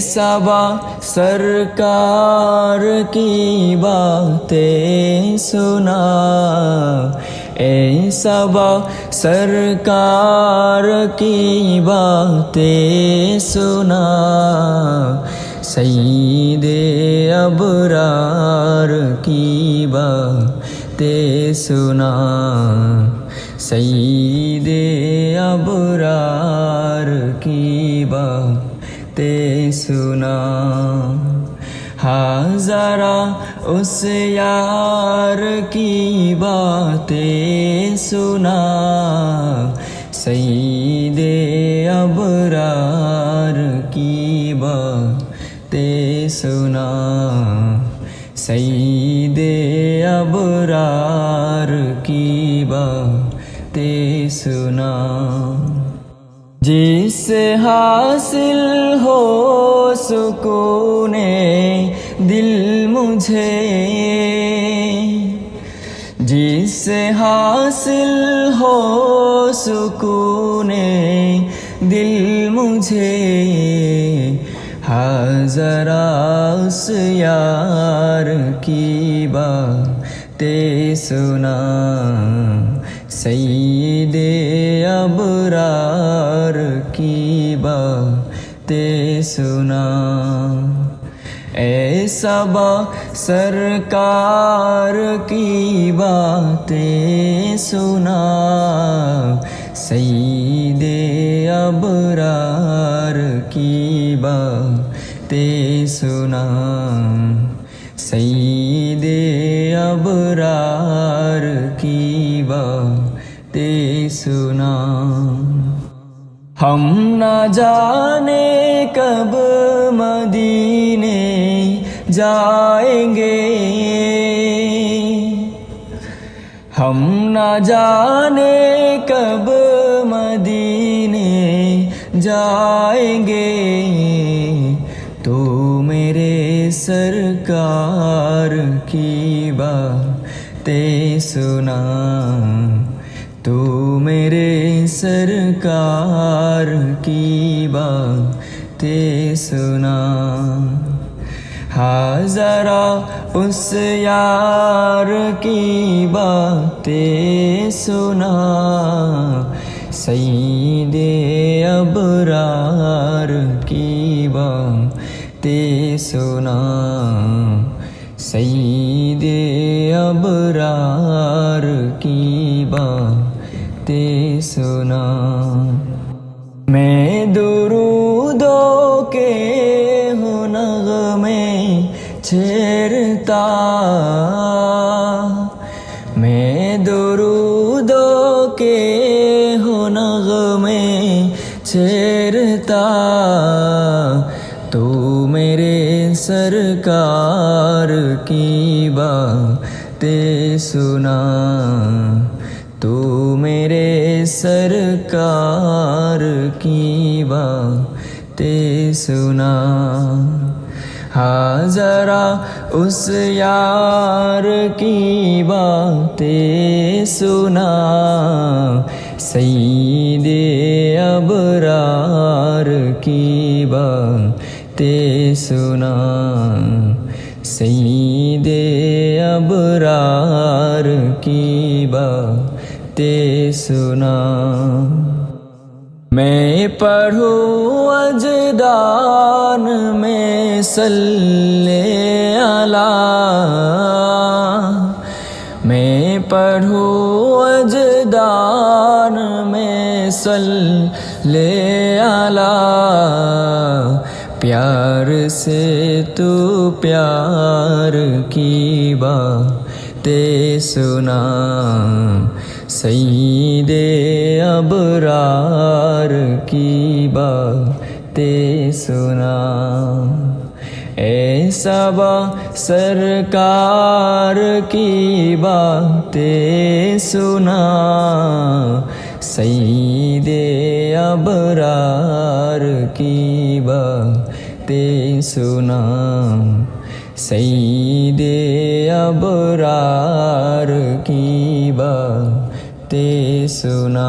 सबा सरकार की बातें सुना, ए सबा सरकार की बातें सुना, सईदे अबरार की बातें सुना, सईदे अबरार की बातें सुना। हाँ ज़रा उस यार की बातें सुना, सईदे अबरार की बातें सुना, सईदे अबरार की बातें सुना। जिससे हासिल हो सुकूने दिल मुझे, जिससे हासिल हो सुकूने दिल मुझे, हाँ ज़रा उस यार की बातें सुना, सईदे अबरार की बातें सुना। ए सबा सरकार की बातें सुना, सईदे अबरार की बातें सुना, सईदे अबरार की बातें सुना। हम न जाने कब मदीने जाएंगे, हम न जाने कब मदीने जाएंगे, तो मेरे सरकार की बातें सुना, तो मेरे सरकार की बातें सुना। हाँ ज़रा उस यार की बातें सुना, सईदे अबरार की बातें सुना, सईदे अबरार की बातें सुना। मैं दुरूदों के नग़मे छेड़ता, मैं दुरूदों के नग़मे छेड़ता, तो मेरे सरकार की बातें सुना, तो मेरे सरकार की बातें सुना। हाँ ज़रा उस यार की बातें सुना, सईदे अबरार की बातें सुना, सईदे अबरार की बातें सुना। मैं पढ़ूं अजदान में सल्ले अला, मैं पढ़ूं अजदान में सल्ले अला, प्यार से तू प्यार की बातें सुना, सईदे अबरार की बातें सुना। ए सबा सरकार की बातें सुना, सईदे अबरार की बातें सुना, सईदे अबरार की बातें सुना।